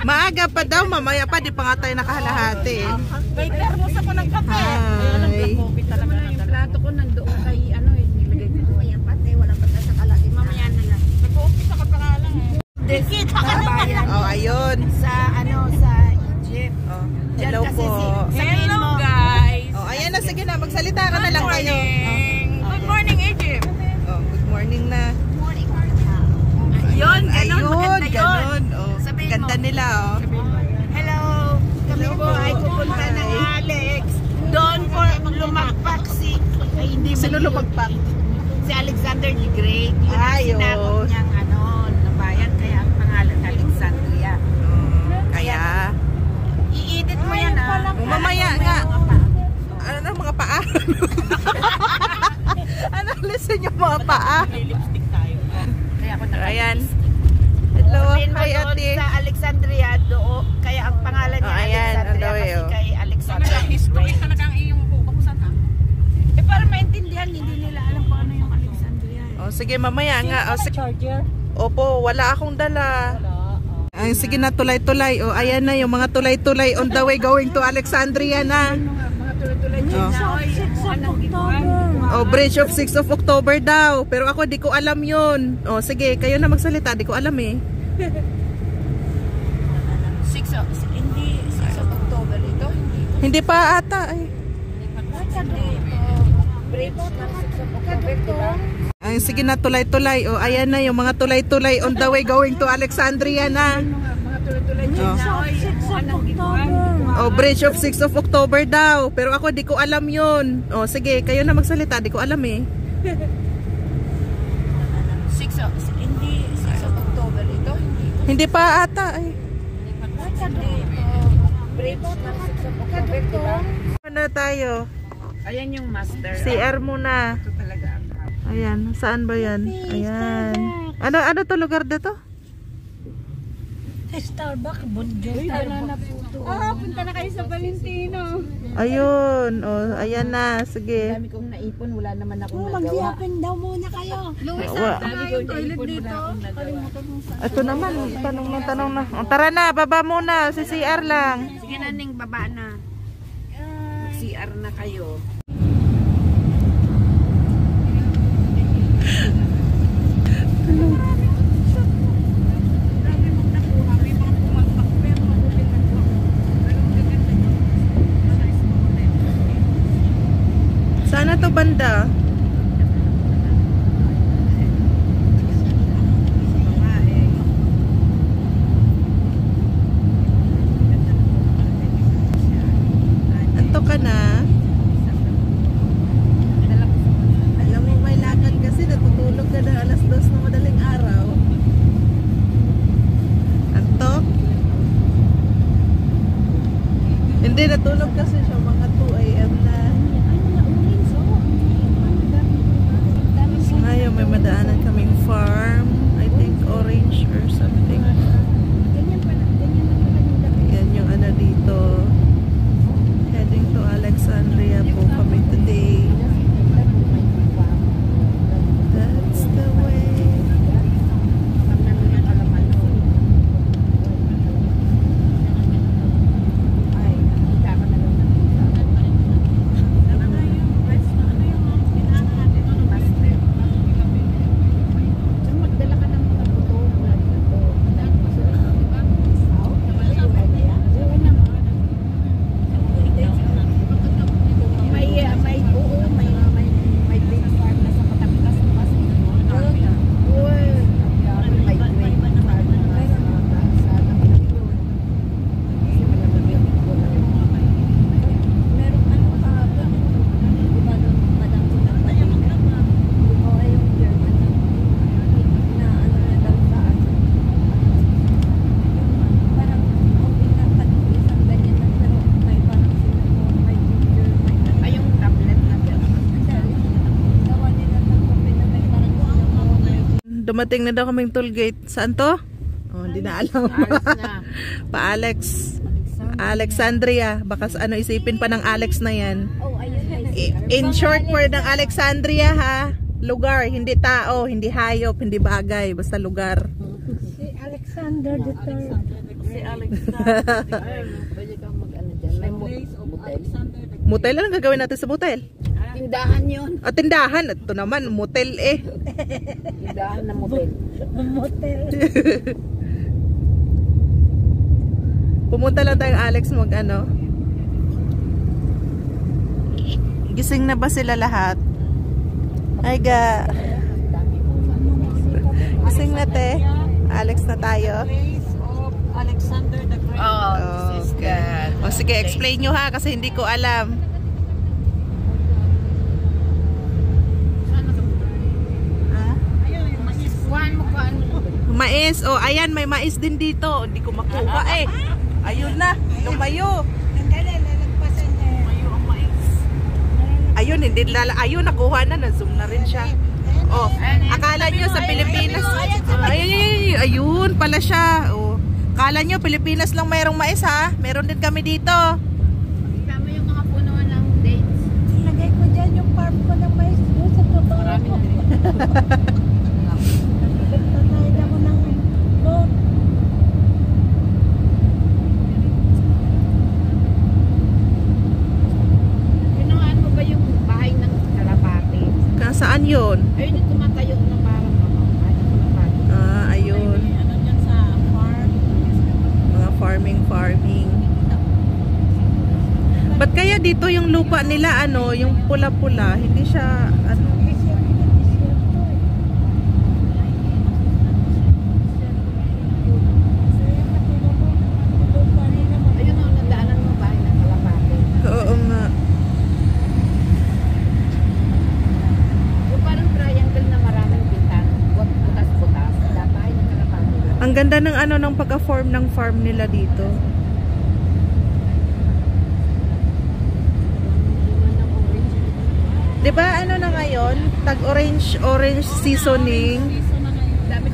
Maaga pa daw, mamaya pa, di pa nga tayo nakahalahati. May termos ako ng kape. Ay. Yung plato ko nandoon kay ano eh. Nilagay ko. Mamaya pa, wala pa tayo sa kalagi. Mamaya na lang. Nag-uupit ako pa nga lang eh. Dikita ka naman. Oh, ayun. Sa ano, sa Egypt. Oh, hello po. Hello guys. Oh, ayan na, sige na, magsalita ka na lang kayo. Good morning Egypt. Oh, good morning na. Ayun, Ayun, ganun. Oh, Sabihin ganda mo. nila, oh. Hello. Kami po ay pupunta ng Alex. Doon po lumagpak si ay hindi Sino lumagpak? Si Alexander the Great. Yun ang Ayun. sinakop niyang ano, nabayan kaya ang pangalan Alexandria. Kaya, I-edit mo yan ah. mamaya nga. Ano na mga paa? Ano listen yung mga paa? Lipstick tayo. Kaya ako Ayan. Hello, hi doon ate. sa Alexandria doon. Kaya ang pangalan niya Ayan, Alexandria ang kasi daw, kay Alexander. History talagang iyong bukusan ha. Eh para maintindihan, hindi nila alam kung ano yung Alexandria. Oh, sige, mamaya nga. Oh, Charger? Opo, wala akong dala. Ay, sige na, tulay-tulay. Oh, ayan na yung mga tulay-tulay on the way going to Alexandria na. Mga tuloy-tuloy Oh. na. Oh, Bridge of 6 of October daw. Pero ako di ko alam yun. Oh, sige, kayo na magsalita. Di ko alam eh. 6 of October ito? Hindi pa ata eh. Bridge ng 6 of October, diba? Ay, sige na, tulay-tulay. Oh, ayan na yung mga tulay-tulay on the way going to Alexandria na. Mga tuloy-tuloy Oh. na. Oh, Bridge of 6 of October daw. Pero ako di ko alam yun. Oh, sige, kayo na magsalita. Di ko alam eh. 6 of October ito? Hindi pa ata eh. Bridge ng 6 of October, diba? Ano tayo? Ayan yung master. CR muna. Ito talaga ang Ayan, saan ba yan? Ayan. Ano to lugar dito? Starbucks, Bonjour. Banana puto. Punta na kayo sa Valentino. Ayun. Oh, ayan na. Sige. Dami kong naipon, wala naman akong nagawa. Mag-shopping daw muna kayo. Louis, dami kong naipon, wala akong nagawa. Ito naman, tanong na. Oh, tara na, baba muna. Si CR lang. Sige na, Ning, baba na. Mag-CR na kayo. Sana to banda. Anto ka na? Alam mo may lakad kasi natutulog ka na alas 2 na madaling araw. Anto? Hindi, natulog kasi siya mga 2 AM na. Ngayon may madaanan kaming farm. I think orange or something. Yan yung ano dito. Heading to Alexandria po kami today. That's the way. Dumating na daw kaming toll gate. Saan to? Oh, hindi na alam. Pa Alex. Alexandria. Baka ano isipin pa ng Alex na yan. In short for ng Alexandria ha. Lugar, hindi tao, hindi hayop, hindi bagay. Basta lugar. Si Alexander the Third. si Alex. Pwede kang mag-ano dyan. May motel. Motel? Anong gagawin natin sa motel? Tindahan yun. Ah, tindahan. Ito naman, motel eh. Tindahan na motel. Motel. Pumunta lang tayong Alex mag-ano. Gising na ba sila lahat? Ay ga. Gising na te. Alex na tayo. Alexander the Great. Oh, okay. O sige, explain nyo ha kasi hindi ko alam. Mais. Oh, ayan, may mais din dito. Hindi ko makuha eh. Ayun na, lumayo. Ayun, hindi lala. Ayun, nakuha na. Na-zoom na rin siya. Oh, akala nyo sa Pilipinas. Ayun pala siya. Oh, akala nyo Pilipinas lang mayroong mais ha. Meron din kami dito. Tama yung mga punuan ng dates. Lagay ko dyan yung farm ko ng mais doon sa trabaho. Marami na rin. Tatay mo ng boat. Pinuhaan mo ba yung bahay ng kalapate? Saan yun? Ayun yung tumatayo na parang bahay ng kalapate. Ah, ayun. Ano dyan sa farm? Mga farming. Ba't kaya dito yung lupa nila ano, yung pula-pula, hindi siya ano? Ayun o, nadaanan mo bahay ng kalapate. Oo nga. Yung parang triangle na maraming bintana. Butas-butas. Bahay ng kalapate. Ang ganda ng ano ng pagka-form ng farm nila dito. Diba ano na ngayon? Tag-orange seasoning.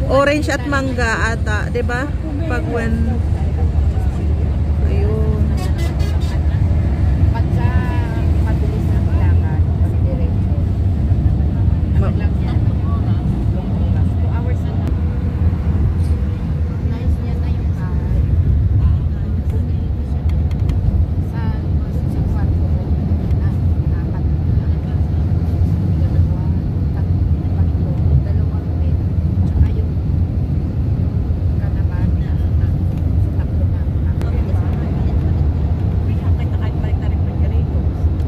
Orange at mangga ata, 'di ba? Pag when ayun. Pagka mabilis na lakad, pag diretso. Ano lang yan? 2 hours na lang. Nice niya na yung bahay. Sa kwarto ko, apat na. Dalawang bed. Tsaka yung kanaban na sa tatlo na.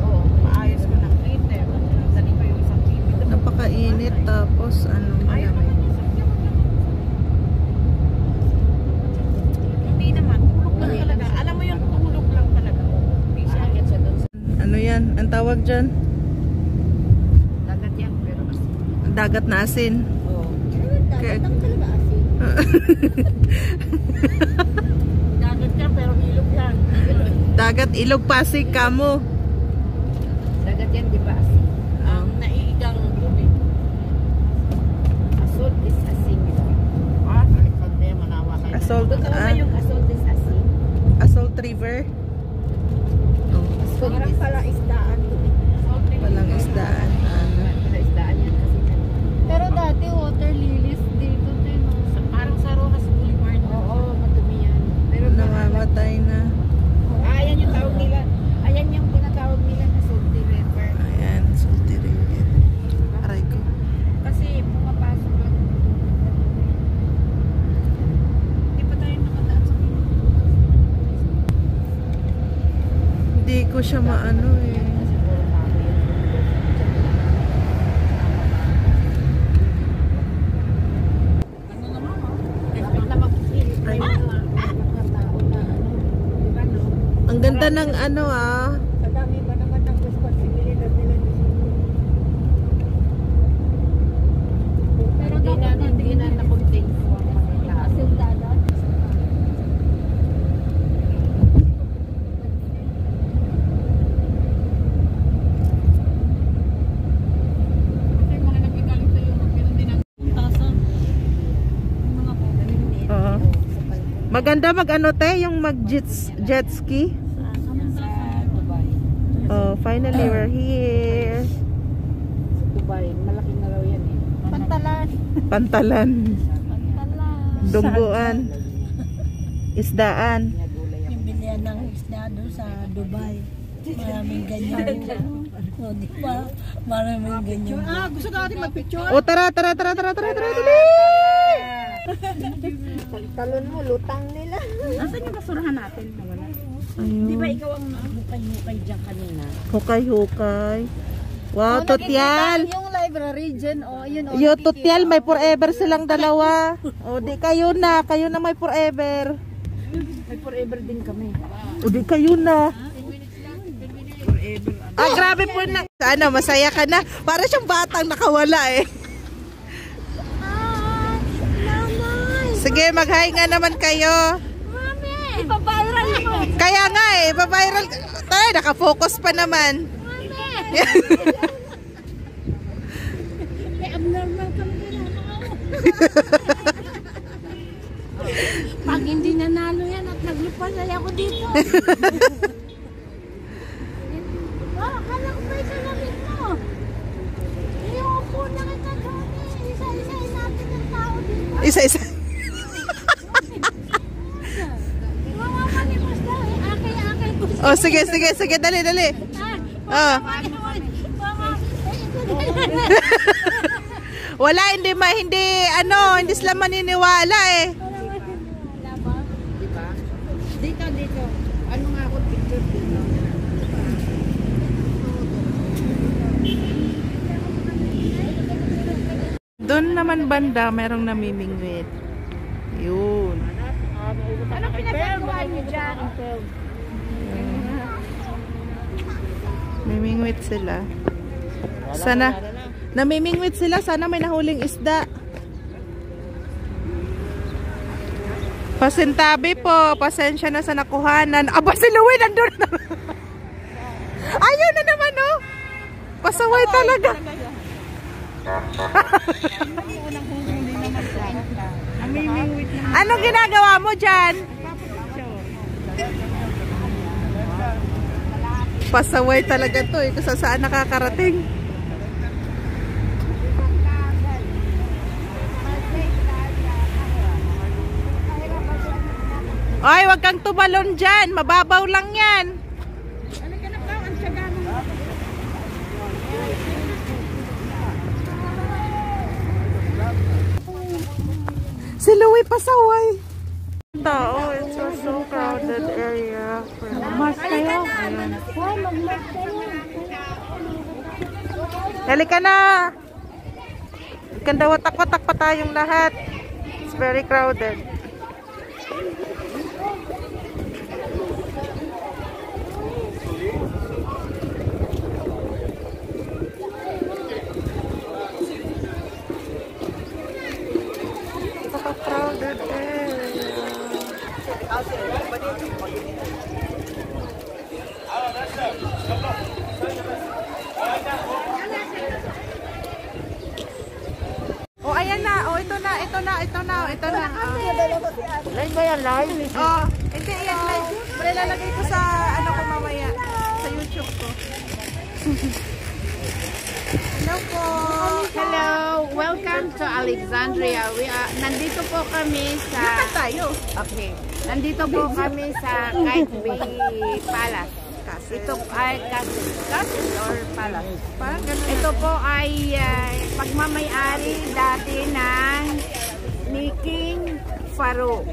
Oo, maayos ko ng heater. Dali pa yung isang TV. Napakainit tapos ano malamig. Hindi naman, tulog lang talaga. Alam mo yung tulog lang talaga. Hindi siya agad siya doon sa Ano 'yan? Ang tawag diyan? dagat yan. Pero mas, Dagat na asin. oo. Kaya- Dagat talaga asin. Dagat yan, pero ilog yan. Dagat Ilog Pasig kamo. Dagat yan, di ba asin? Ang naiigang tubig. Asol is asin. Ah, Alexander, manawa kayo. Asol, Totoo ba yung asol is asin? Assault River. Oh, Asol Parang is pala isdaan. walang isdaan. Palaisdaan yan kasi. Pero dati water lilies dito din. Parang sa Rojas Boulevard. Oo, madumi yan. Pero Namamatay na. ayan yung tawag nila. Ayan yung tinatawag nila na Salty River. Ayan, Salty River. Aray ko. Kasi pumapasok lang. Hindi pa tayo nakadaan sa Hindi ko siya maano eh. Kasi puro tao yun. Ano naman Dapat na mag-feel. Ay. Mga tao na ano. Diba no? Ang ganda ng ano ah. Madami ba naman ang responsibilidad nila dito? Pero Hindi na na-contain ko ang mga tao. asin dagat. Kasi yung mga nagkagaling sa Europe, yun din ang tasan. Yung mga Oo. Maganda mag-ano te, yung jet ski. sa Dubai. Oh, finally we're here. Sa Dubai, malaki na raw yan eh. Pantalan. Pantalan. Pantalan. Dungguan. Isdaan. Yung bilihan ng isda doon sa Dubai. Maraming ganyan. O, di ba? Maraming ganyan. Gusto natin mag-picture. O, tara. Dali! Talon mo, lutang nila. Nasaan yung basurahan natin? Wala. Di ba ikaw ang hukay-hukay dyan kanina? Hukay. Wow, Tutyal. Yung library dyan, yun. Yo, Tutyal, may forever silang dalawa. O, di kayo na may forever. May forever din kami. O, di kayo na. Grabe po na. Ano, masaya ka na. Para siyang batang nakawala eh. Sige, mag-hi nga naman kayo. Mami! Ipaviral mo! Kaya nga eh, ipaviral. Tayo, nakafocus pa naman. Mami! Abnormal kami Pag hindi nanalo yan at naglupal ay ako dito. Akala ko ba isalabit mo? Iyupo na kita doon eh. Isa-isain natin ang tao dito. Isa-isa. Mamamanimas daw eh. Akay-akay ko. Oh, sige. Dali. Oh. Wala, hindi sila maniniwala eh. Diba? Dito. Ano nga ako picture dito? Doon naman banda, merong namimingwit. Yun. Anong pinagagawa niyo dyan? Namimingwit sila. Namimingwit sila, sana may nahuling isda. Pasintabi po, pasensya na sa nakuhanan. Aba, si Louie nandun na. Ayun na naman oh. Pasaway talaga. Anong ginagawa mo dyan? Pasaway talaga to eh, kung saan nakakarating. Ay, wag kang tumalon dyan, mababaw lang yan. Si Louie pasaway. Tao, it's a so crowded area. Mas kayo. Halika na. Ganda, watak-watak pa tayong lahat. It's very crowded. Crowded area. Oh, ayan na. Oh, ito na. Live ba yan, live? Oh, hindi yan live. Pero lalagay ko sa ano ko mamaya, sa YouTube ko. Hello po. Hello, welcome to Alexandria. Nandito po kami sa... Tayo. Okay. Nandito po kami sa Kite Bay Palace. Ito ay castle or palace. Parang ganun. Ito po ay pagmamayari dati ng ni King Farouk.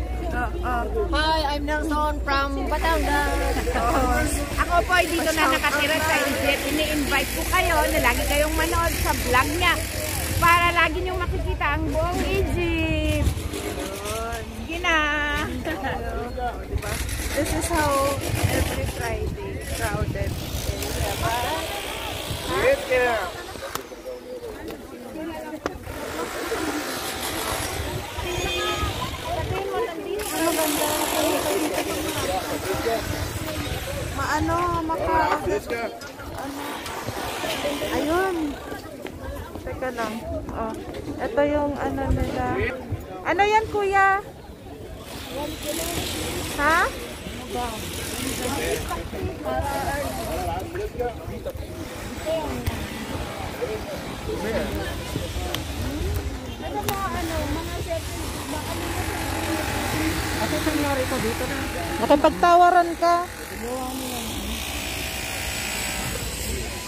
Hi, I'm Nelson from Batangas. Ako po ay dito na nakatira sa Egypt. Ini-invite ko kayo na lagi kayong manood sa vlog niya para lagi niyong makikita ang buong Egypt. Gina. This is how every Friday crowded. Ayun. Teka lang. Oh, ito yung ano nila. Ano yan, kuya? Ha? Nakipagtawaran ka.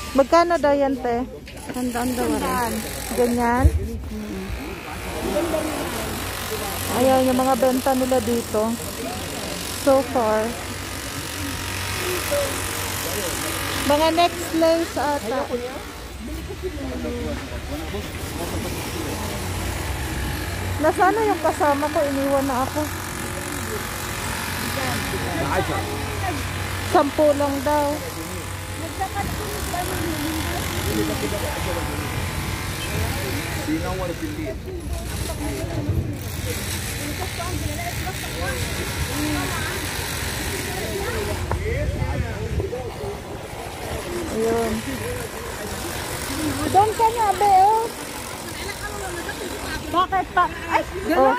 Magkano daw yan, te? Tandaan daw rin. Ganyan? Ayan, yung mga benta nila dito. So far. Mga necklace ata. Nasaan yung kasama ko? Iniwan na ako. 10 lang daw. Ayun. Doon ka nga, be, oh. Bakit pa? Ay, Oh.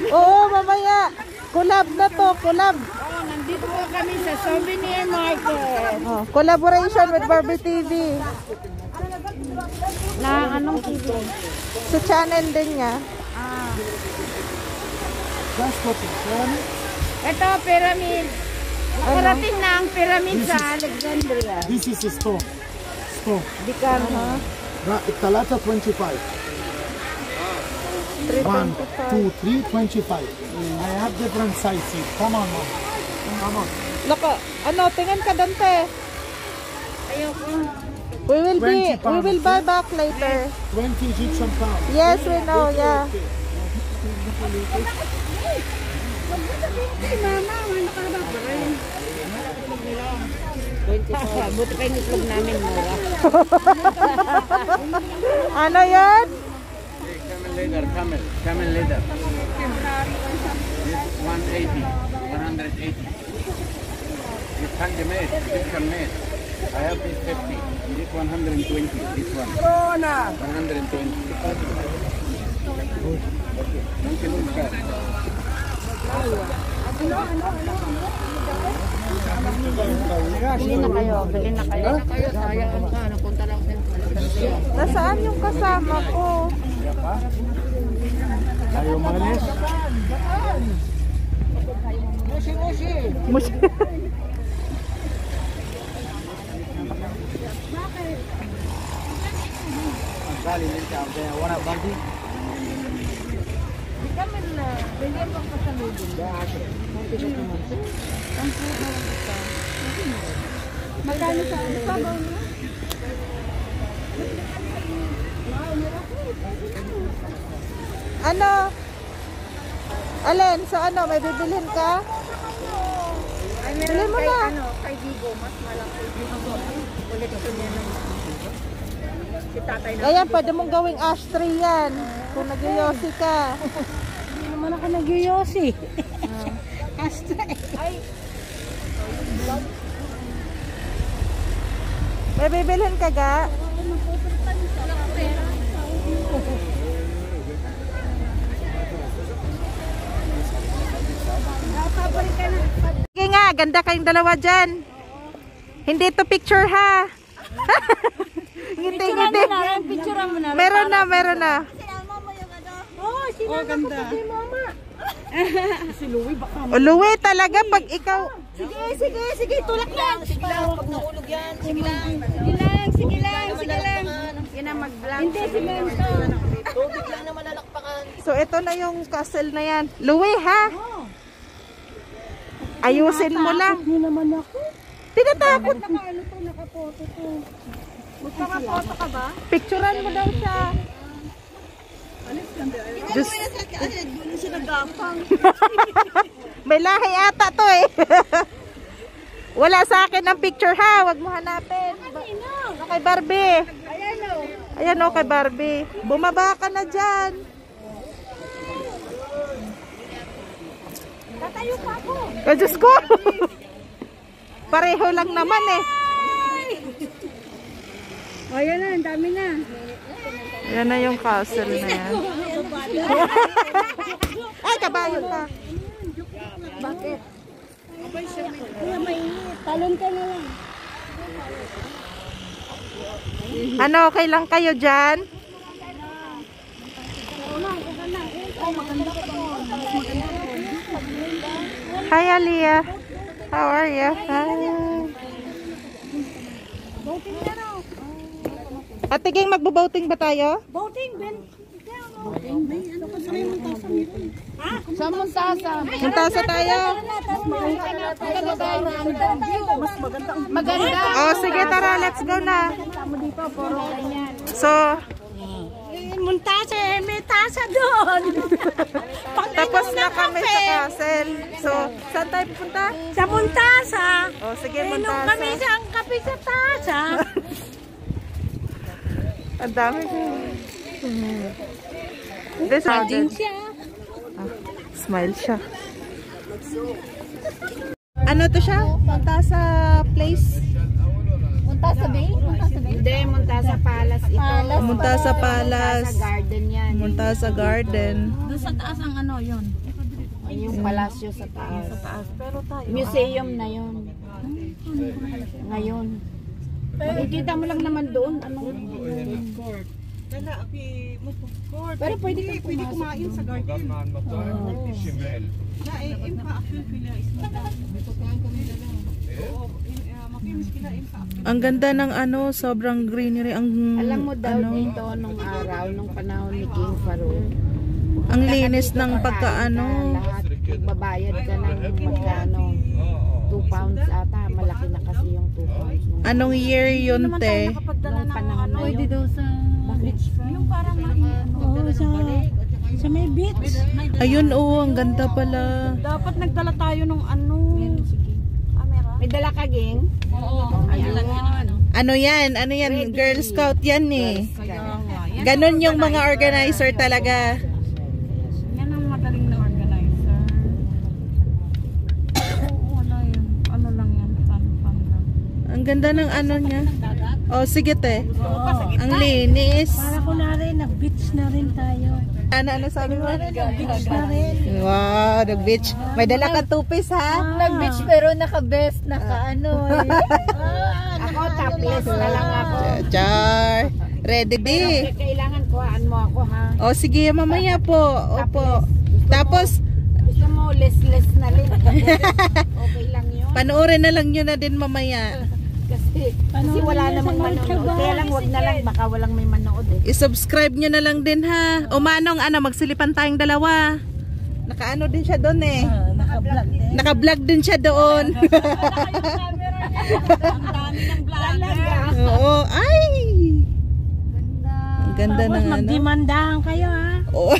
Oo, mamaya. Collab na to, collab. oh, nandito po kami sa souvenir market. Oh, collaboration with Barbie TV. Na anong TV? Sa channel din niya. Ito, pyramid. Nakarating na ang pyramid sa Alexandria. This is a store. Bikam. Talata 25. 1, 2, 3, 25. I have different sizes. Come on, mom. Come on. Lako, ano, tingin ka Dante. Ayoko. We will 20 we will buy back later. 20 Egyptian pounds. Yes, we know, yeah. Hey, mama, ano ka ba? Buti kayo nitlog namin, mura. Ano yan? Camel leather. This 180, 180. It's handmade, Egyptian made. I have this 50, this 120, this one. 120. Bili na kayo, bili na kayo. Napunta lang din. Nasaan yung kasama ko? Ayaw malis. Musi. Magkano sa ano? Sabaw niya? Ano? Alin, sa ano? May bibilhin ka? Ay, Bili meron mo kay, na. ano, kay Digo, mas malaki kay Digo. Ulit ito niya naman. Si tatay na. Ayan, pwede mong gawing ashtray yan. Kung nagyoyosi ka. Hindi naman ako nagyoyosi. Ashtray. Ay, May bibilhin ka ga? paborit ka na. Sige nga, ganda kayong dalawa dyan. Hindi to picture ha. Hindi. Picturean mo na. Meron na. Oh, sinama ko sa kay mama. Si Louie baka. O Louie talaga pag ikaw. Sige, tulak lang. Sige lang, pag nahulog yan. Sige lang. Yan ang mag-vlog. Hindi, simento. Tubig lang na malalakpakan. So ito na yung castle na yan. Louie ha. Ayusin mo lang. Hindi naman ako. Tinatakot. Nakapoto to. Magpakapoto ka ba? Picturean mo daw siya. Just... May lahi ata to eh. Wala sa akin ang picture ha. Huwag mo hanapin. Kay Barbie. Ayan o kay Barbie. Bumaba ka na dyan. Tatayo pa ako. Oh, Diyos ko. Pareho lang naman eh. Ayan na, ang dami na. Yan na yung castle na yan. Ay, kabayo ka. Bakit? Kuya, mainit. Talon ka na lang. Ano, okay lang kayo dyan? Oo na, maganda ka doon. Maganda ka doon. Hi, Aliyah. How are you? Hi. Ate Ging, magbo-boating ba tayo? Boating, Ben. Sa Montasa. Montasa tayo. Maganda. Oh, sige, tara, let's go na. So, Montasa, may tasa doon. tapos na kami sa castle. So, saan tayo pupunta? Sa Montasa. Oh, sige, Inom kami Montasa. sa kape sa tasa. Ang dami ko. This one. siya. Smile siya. Ano to siya? Montasa place? Montasa Bay? Hindi, Montasa Palace ito. Montasa Palace. Montasa Garden yan. Montasa Garden. Doon sa taas ang ano yun. Yung palasyo sa taas. Museum na yun. Ngayon. Makikita mo lang naman doon. Pero pwede kang kumain sa garden. Ang ganda ng ano, sobrang greenery. Alam mo daw dito nung araw, nung panahon ni King Farouk. Ang linis ng pagkaano. Lahat, babayad ka ng magkano. 2 pounds ata. Malaki na kasi yung 2 pounds. Anong year yun, te? Nung panahon na yun. daw sa beach. Yung parang sa may beach. Ayun, oh, ang ganda pala. Dapat nagdala tayo nung ano. May dala ka, Ging? Oo. Ayun. Ano yan? Ano yan? Girl Scout yan eh. Ganon yung mga organizer talaga. Yan ang madaling na organizer. Ano yun? Ano lang yan? Fun lang. Ang ganda ng ano niya. Oh, sige te. Ang linis. Para ko na rin, nag-beach na rin tayo. Ano sabi mo? Beach na rin. Wow, nag-beach. May dala ka tupis ha? Nag-beach pero naka-best, naka-ano eh. Ako, topless na lang ako. Char. Ready di. Kailangan kuhaan mo ako, ha? O sige, mamaya po. Opo. Tapos, Gusto mo, less na rin. Okay lang yun. panoorin na lang nyo na din mamaya. Kasi wala namang manonood. Kaya lang, wag na lang. Baka walang may manood eh. I-subscribe nyo na lang din ha. O manong, magsilipan tayong dalawa. Nakaano din siya doon eh. Naka-vlog din. Naka-vlog din siya doon. Ang dami ng vlogger. Oo. Ay! Ang ganda ng ano. Magdemandahan kayo ha. Oh.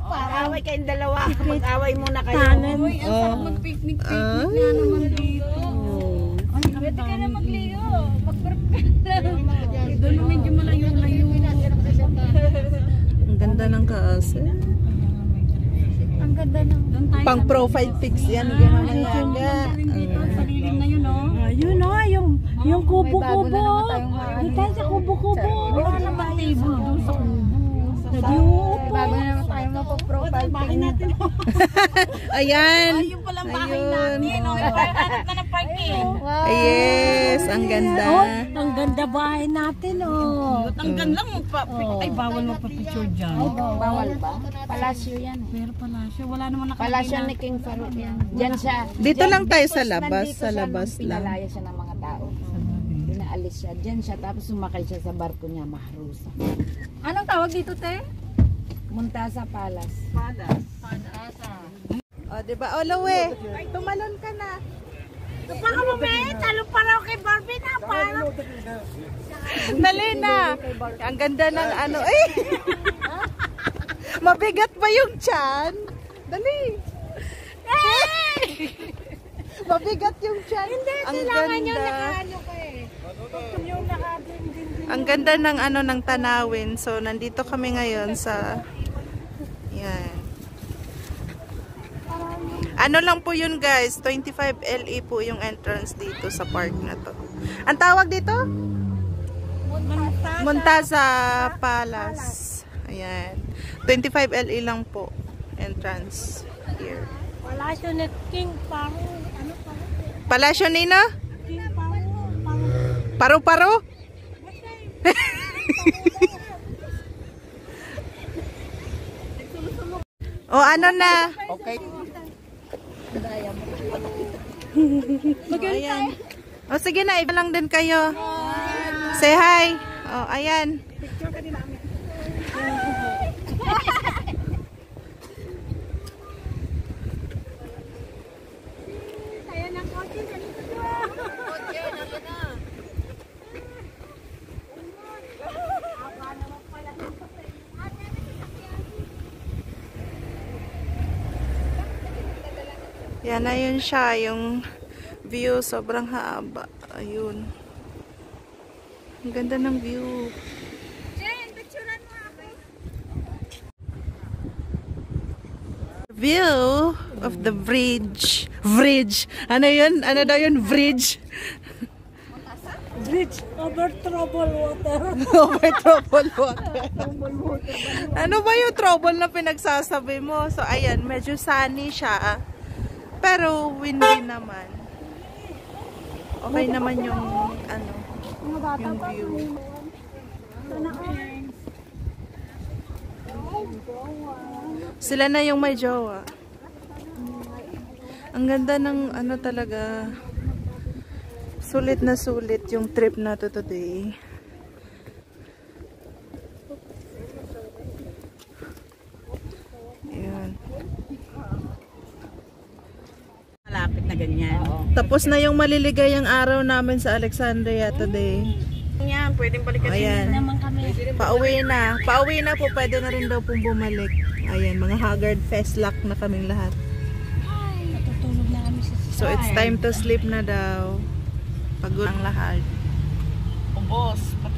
Mag-away kayong dalawa. Mag-away muna kayo. Tanan. Oh. Mag-picnic Ay. na naman dito. Pwede ka na magliyo. Doon medyo malayo-layo. Ang ganda ng kaase. Ang ganda ng Pang profile pics yan. Gumamalaga. sariling na yun, oh. Ayun, oh. Yung kubo-kubo. Doon tayo sa kubo-kubo. Wala naman table doon sa kubo. Bago na naman tayo mapag-profile pic. Ayan. Yung palang bahay Ayun. natin. Oh, hanap na ng parking. Yes, ang ganda. Ang ganda bahay natin, oh. Tanggan lang ay bawal magpa-picture dyan. Bawal ba? Palasyo yan. Pero palasyo, wala naman nakalagay Palasyo na. ni King Farouk yan. Diyan siya. Dito lang tayo sa Tapos labas, nandito sa siya labas nung lang. pinalaya siya ng mga tao. Pinaalis siya. Diyan siya. Tapos sumakay siya sa barko niya, Mahrusa. Anong tawag dito, te? Montasa Palace. O, diba? O, Lowe, tumalon ka na. Baka mamaya, talo pa raw kay Barbie na. Parang Dali na. Ang ganda ng ano. Eh! Mabigat pa yung tiyan. Dali. Mabigat yung tiyan. Ang ganda. Ang ganda ng ano ng tanawin. So, nandito kami ngayon sa yan. Ano lang po yun guys, 25 LE po yung entrance dito sa park na to. Ang tawag dito? Montasa Palace. Ayan. 25 LE lang po entrance here. Palasyo ni King Paro. Ano pa? Palasyo Nino? King Paro. Paru-paro? O ano na? Okay. Ayan. O sige na, iba lang din kayo. Say hi. O, ayan. Yan na yun siya, yung view sobrang haba. Ayun. Ang ganda ng view. View of the bridge. Bridge. Ano yun? Ano daw yun? Bridge. Bridge over troubled water. Over troubled water. Ano ba yung trouble na pinagsasabi mo? So, ayan. Medyo sunny siya. Pero windy naman. Okay naman yung ano, yung view. Sila na yung may jowa. Ang ganda ng ano talaga. Sulit na sulit yung trip na to today. Ayan. Malapit na ganyan. Tapos na yung maliligayang araw namin sa Alexandria today. Yan, pwedeng balikan Ayan. Naman kami. Pauwi na. Pauwi na po. Pwede na rin daw pong bumalik. Ayan, mga haggard fest luck na kaming lahat. Natutulog na kami sa So, it's time to sleep na daw. Pagod ang lahat. Ubos.